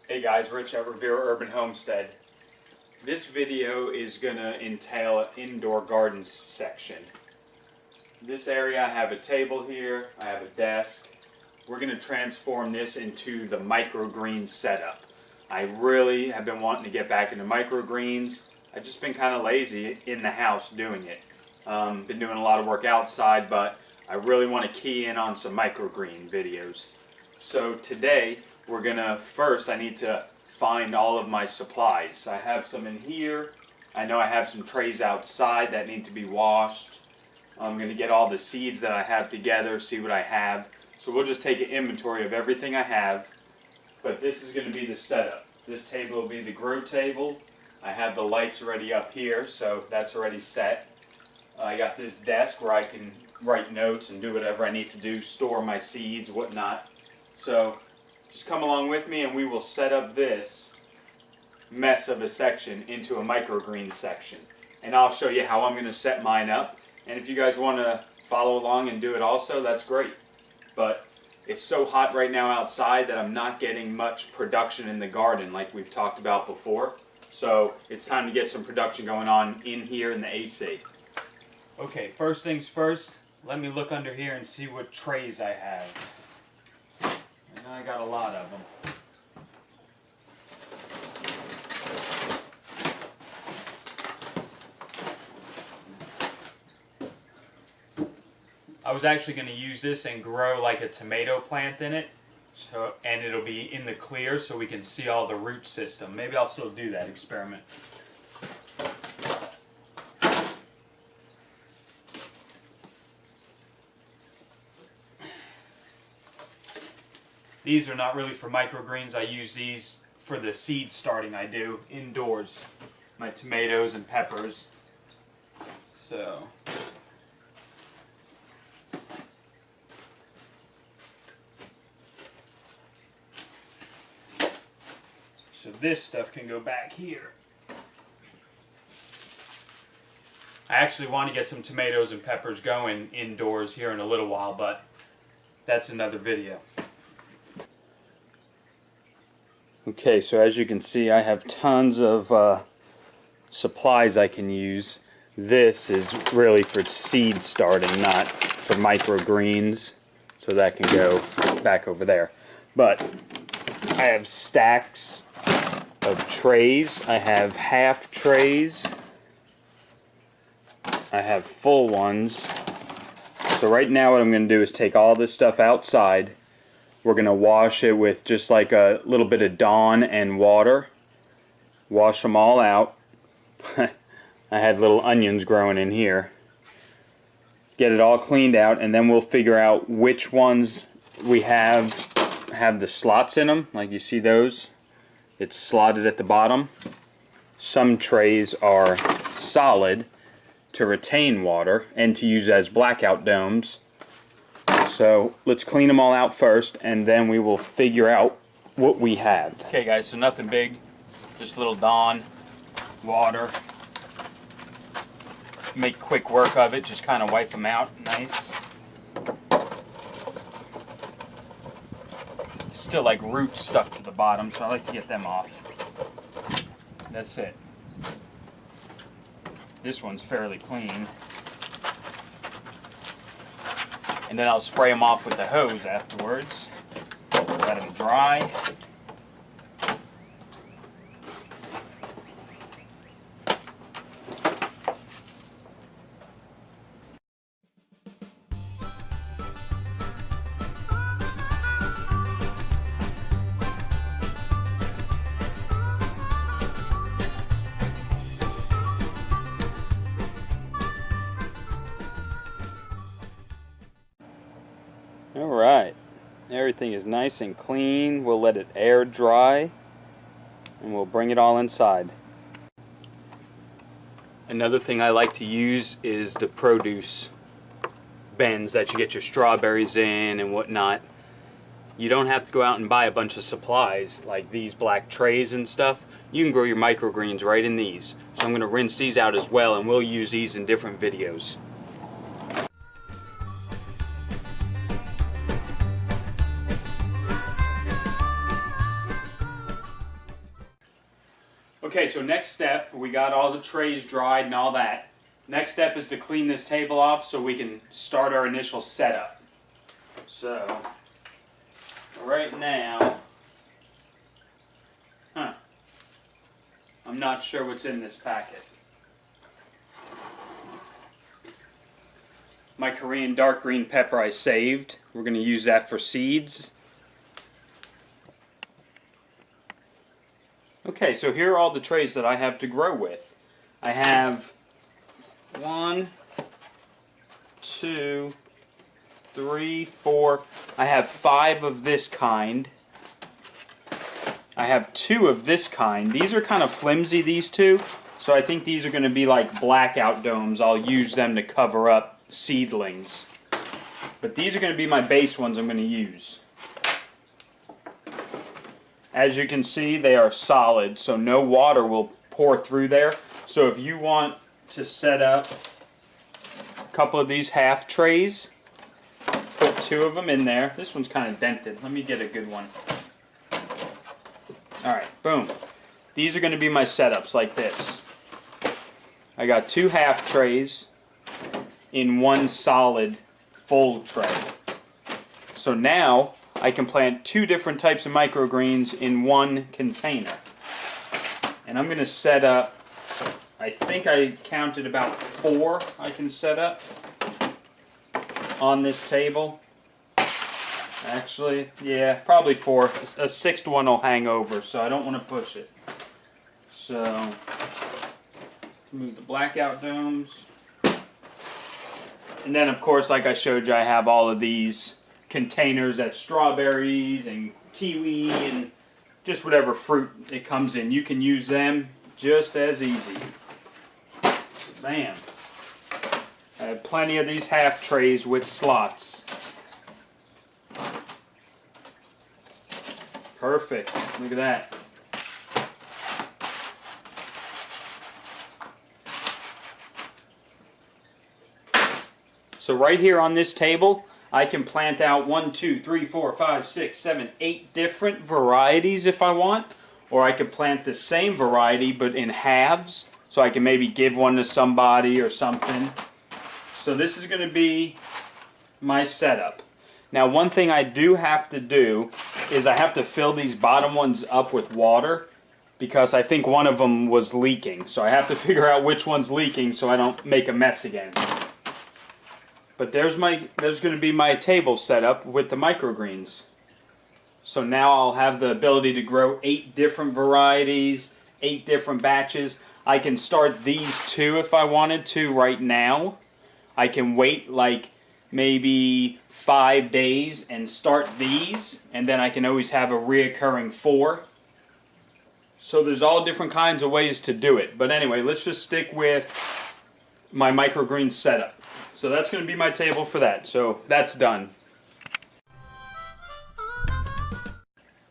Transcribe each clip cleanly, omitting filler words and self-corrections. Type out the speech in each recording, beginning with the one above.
Hey guys, Rich at Rivera Urban Homestead. This video is going to entail an indoor garden section. This area, I have a table here, I have a desk. We're going to transform this into the microgreen setup. I really have been wanting to get back into microgreens. I've just been kind of lazy in the house doing it. Been doing a lot of work outside, but I really want to key in on some microgreen videos. So today, we're gonna I need to find all of my supplies. I have some in here. I know I have some trays outside that need to be washed. I'm gonna get all the seeds that I have together, see what I have. So we'll just take an inventory of everything I have. But this is gonna be the setup. This table will be the grow table. I have the lights already up here, so that's already set. I got this desk where I can write notes and do whatever I need to do, store my seeds, whatnot. So just come along with me and we will set up this mess of a section into a microgreen section. And I'll show you how I'm going to set mine up. And if you guys want to follow along and do it also, that's great. But it's so hot right now outside that I'm not getting much production in the garden like we've talked about before. So it's time to get some production going on in here in the AC. Okay, first things first, let me look under here and see what trays I have. And I got a lot of them. I was actually going to use this and grow like a tomato plant in it, and it'll be in the clear so we can see all the root system. Maybe I'll still do that experiment. These are not really for microgreens. I use these for the seed starting I do indoors. My tomatoes and peppers. So this stuff can go back here. I actually want to get some tomatoes and peppers going indoors here in a little while, but that's another video. Okay, so as you can see, I have tons of supplies I can use. This is really for seed starting, not for microgreens, so that can go back over there. But I have stacks of trays. I have half trays. I have full ones. So right now what I'm going to do is take all this stuff outside. We're going to wash it with just like a little bit of Dawn and water. Wash them all out. I had little onions growing in here. Get it all cleaned out, and then we'll figure out which ones we have the slots in them. Like you see those. It's slotted at the bottom. Some trays are solid to retain water and to use as blackout domes. So let's clean them all out first, and then we will figure out what we have. Okay guys, so nothing big, just a little Dawn, water. Make quick work of it, just kind of wipe them out nice. Still like roots stuck to the bottom, so I like to get them off. That's it. This one's fairly clean. And then I'll spray them off with the hose afterwards. Let them dry. Alright, everything is nice and clean. We'll let it air dry and we'll bring it all inside. Another thing I like to use is the produce bins that you get your strawberries in and whatnot. You don't have to go out and buy a bunch of supplies like these black trays and stuff. You can grow your microgreens right in these. So I'm going to rinse these out as well, and we'll use these in different videos. Okay, so next step, we got all the trays dried and all that. Next step is to clean this table off so we can start our initial setup. So, right now, I'm not sure what's in this packet. My Korean dark green pepper I saved. We're going to use that for seeds. Okay, so here are all the trays that I have to grow with. I have 1, 2, 3, 4. I have 5 of this kind. I have 2 of this kind. These are kind of flimsy, these two. So I think these are going to be like blackout domes. I'll use them to cover up seedlings. But these are going to be my base ones I'm going to use. As you can see, they are solid, so no water will pour through there. So if you want to set up a couple of these half trays, put 2 of them in there. This one's kind of dented. Let me get a good one. Alright, boom. These are going to be my setups like this. I got 2 half trays in 1 solid full tray. So now I can plant 2 different types of microgreens in 1 container. And I'm going to set up, I think I counted about 4 I can set up on this table. Actually, yeah, probably 4. A 6th one will hang over, so I don't want to push it. So, move the blackout domes. And then, of course, like I showed you, I have all of these containers that's strawberries and kiwi and just whatever fruit it comes in. You can use them just as easy. Bam. I have plenty of these half trays with slots. Perfect. Look at that. So right here on this table, I can plant out 1, 2, 3, 4, 5, 6, 7, 8 different varieties if I want. Or I can plant the same variety but in halves. So I can maybe give one to somebody or something. So this is going to be my setup. Now one thing I do have to do is I have to fill these bottom ones up with water. Because I think one of them was leaking. So I have to figure out which one's leaking so I don't make a mess again. But there's going to be my table set up with the microgreens. So now I'll have the ability to grow 8 different varieties, 8 different batches. I can start these 2 if I wanted to right now. I can wait like maybe 5 days and start these, and then I can always have a reoccurring 4. So there's all different kinds of ways to do it. But anyway, let's just stick with my microgreen setup. So that's going to be my table for that. So that's done.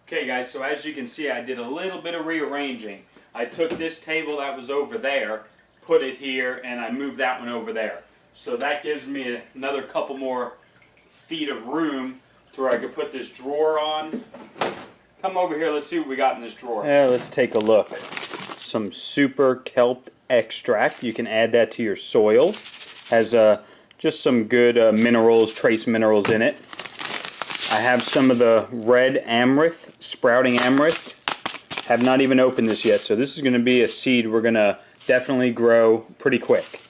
Okay guys, so as you can see, I did a little bit of rearranging. I took this table that was over there, put it here, and I moved that one over there. So that gives me another couple more feet of room to where I could put this drawer on. Come over here, let's see what we got in this drawer. Yeah, let's take a look. Some super kelp extract. You can add that to your soil. Has just some good minerals, trace minerals in it. I have some of the red amaranth, sprouting amaranth. Have not even opened this yet, so this is going to be a seed we're going to definitely grow pretty quick.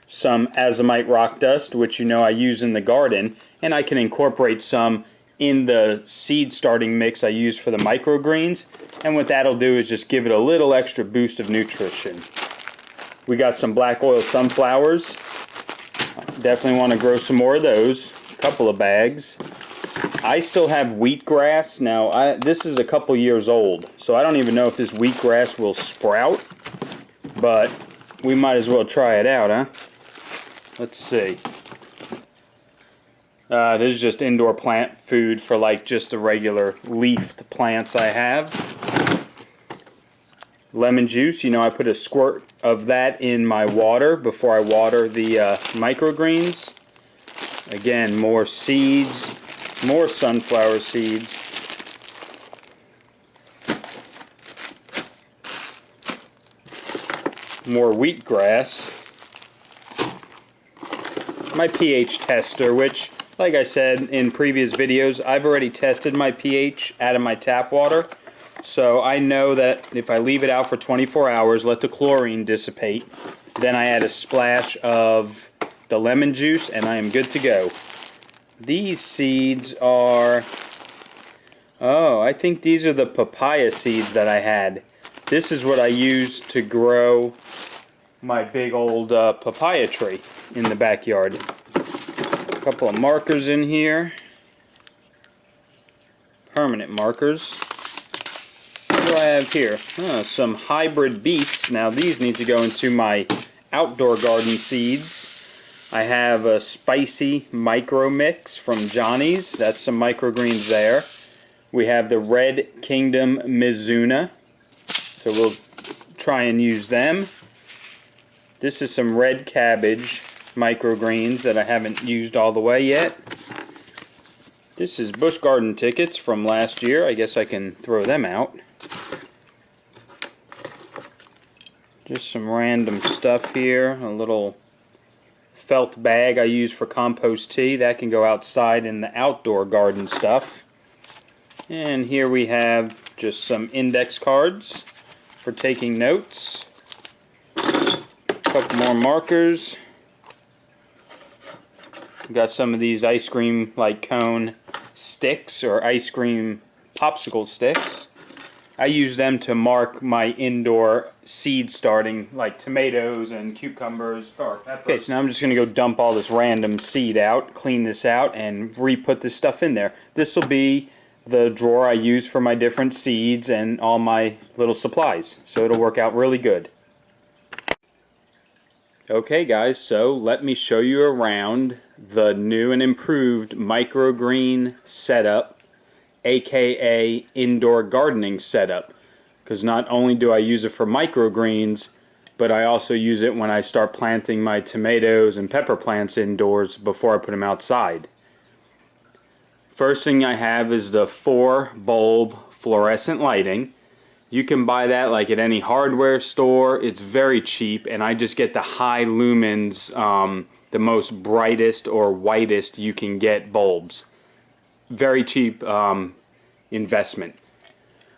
Some azomite rock dust, which you know I use in the garden, and I can incorporate some in the seed starting mix I use for the microgreens, and what that'll do is just give it a little extra boost of nutrition. We got some black oil sunflowers. Definitely want to grow some more of those. A couple of bags. I still have wheatgrass. Now, this is a couple years old, so I don't even know if this wheatgrass will sprout, but we might as well try it out, huh? Let's see. This is just indoor plant food for like just the regular leafed plants I have. Lemon juice, you know, I put a squirt of that in my water before I water the microgreens. Again, more seeds, more sunflower seeds. more wheatgrass. My pH tester, which, like I said in previous videos, I've already tested my pH out of my tap water. So I know that if I leave it out for 24 hours, let the chlorine dissipate, then I add a splash of the lemon juice, and I am good to go. These seeds are... oh, I think these are the papaya seeds that I had. This is what I used to grow my big old papaya tree in the backyard. A couple of markers in here. Permanent markers. What do I have here? Oh, some hybrid beets. Now these need to go into my outdoor garden seeds. I have a spicy micro mix from Johnny's. That's some microgreens there. We have the Red Kingdom Mizuna. So we'll try and use them. This is some red cabbage microgreens that I haven't used all the way yet. This is Busch Garden tickets from last year. I guess I can throw them out. Just some random stuff here. A little felt bag I use for compost tea. That can go outside in the outdoor garden stuff. And here we have just some index cards for taking notes. A couple more markers. Got some of these ice cream like cone sticks or ice cream popsicle sticks. I use them to mark my indoor seed starting, like tomatoes and cucumbers or peppers. Okay, so now I'm just going to go dump all this random seed out, clean this out, and re-put this stuff in there. This will be the drawer I use for my different seeds and all my little supplies. So it'll work out really good. Okay guys, so let me show you around the new and improved microgreen setup, aka indoor gardening setup. Because not only do I use it for microgreens, but I also use it when I start planting my tomatoes and pepper plants indoors before I put them outside. First thing I have is the 4-bulb fluorescent lighting. You can buy that like at any hardware store. It's very cheap, and I just get the high lumens, the most brightest or whitest you can get bulbs. Very cheap investment.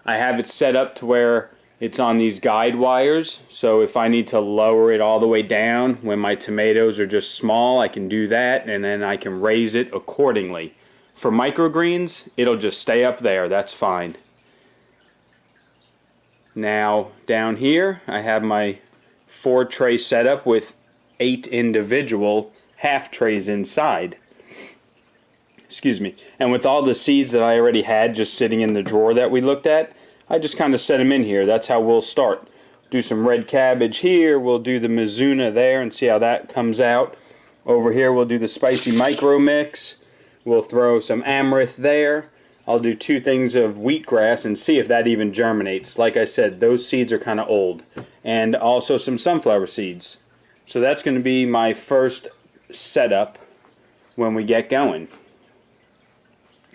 I have it set up to where it's on these guide wires, so if I need to lower it all the way down when my tomatoes are just small, I can do that, and then I can raise it accordingly. For microgreens, it'll just stay up there. That's fine. Now down here I have my 4-tray setup with 8 individual half trays inside. Excuse me. And with all the seeds that I already had just sitting in the drawer that we looked at, I just kind of set them in here. That's how we'll start. Do some red cabbage here, we'll do the Mizuna there and see how that comes out. Over here we'll do the spicy micro mix. We'll throw some amaranth there. I'll do 2 things of wheatgrass and see if that even germinates. Like I said, those seeds are kind of old. And also some sunflower seeds. So that's going to be my first setup when we get going.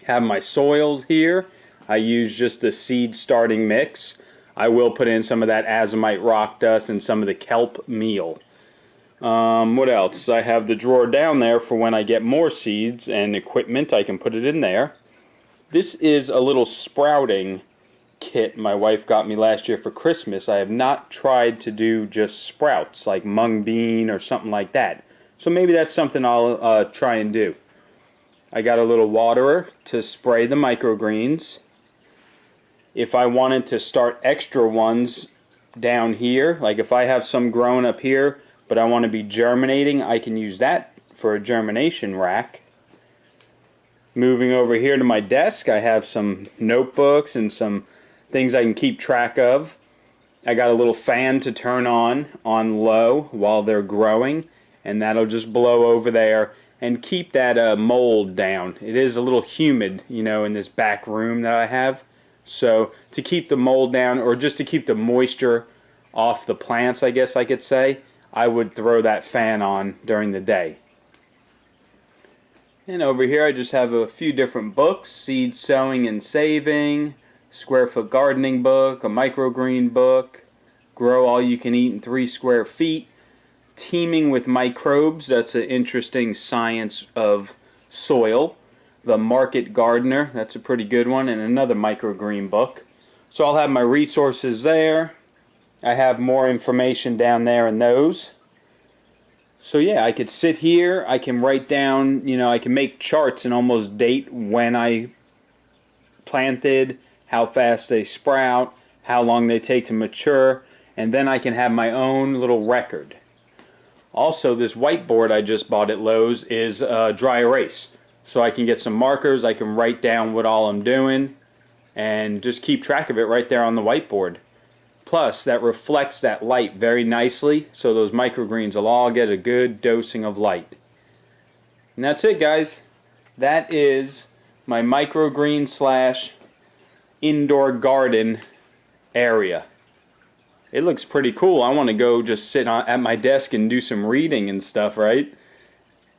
Have my soil here. I use just the seed starting mix. I will put in some of that azomite rock dust and some of the kelp meal. What else? I have the drawer down there for when I get more seeds and equipment. I can put it in there. This is a little sprouting kit my wife got me last year for Christmas. I have not tried to do just sprouts like mung bean or something like that. So maybe that's something I'll try and do. I got a little waterer to spray the microgreens. If I wanted to start extra ones down here, like if I have some growing up here but I want to be germinating, I can use that for a germination rack. Moving over here to my desk, I have some notebooks and some things I can keep track of. I got a little fan to turn on low while they're growing, and that'll just blow over there and keep that mold down. It is a little humid, you know, in this back room that I have. So to keep the mold down, or just to keep the moisture off the plants, I guess I could say, I would throw that fan on during the day. And over here I just have a few different books: Seed Sowing and Saving, Square Foot Gardening book, a microgreen book, grow all you can eat in 3 square feet, teeming with microbes. That's an interesting science of soil. The Market Gardener, that's a pretty good one, and another microgreen book. So I'll have my resources there. I have more information down there in those. So yeah, I could sit here, I can write down, you know, I can make charts and almost date when I planted, how fast they sprout, how long they take to mature, and then I can have my own little record. Also, this whiteboard I just bought at Lowe's is dry erase. So I can get some markers, I can write down what all I'm doing, and just keep track of it right there on the whiteboard. Plus, that reflects that light very nicely, so those microgreens will all get a good dosing of light. And that's it, guys. That is my microgreen / indoor garden area. It looks pretty cool. I want to go just sit at my desk and do some reading and stuff, right?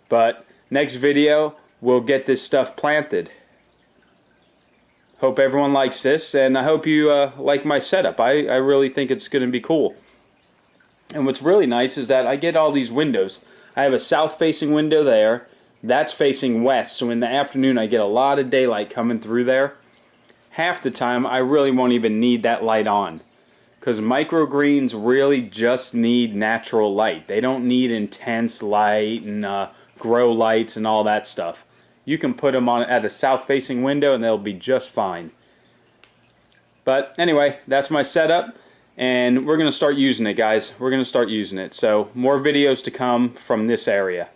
But next video, we'll get this stuff planted. Hope everyone likes this, and I hope you like my setup. I really think it's going to be cool. And what's really nice is that I get all these windows. I have a south-facing window there. That's facing west, so in the afternoon I get a lot of daylight coming through there. Half the time I really won't even need that light on, because microgreens really just need natural light. They don't need intense light and grow lights and all that stuff. You can put them on at a south-facing window and they'll be just fine. But anyway, that's my setup, and we're going to start using it, guys. We're going to start using it. So more videos to come from this area.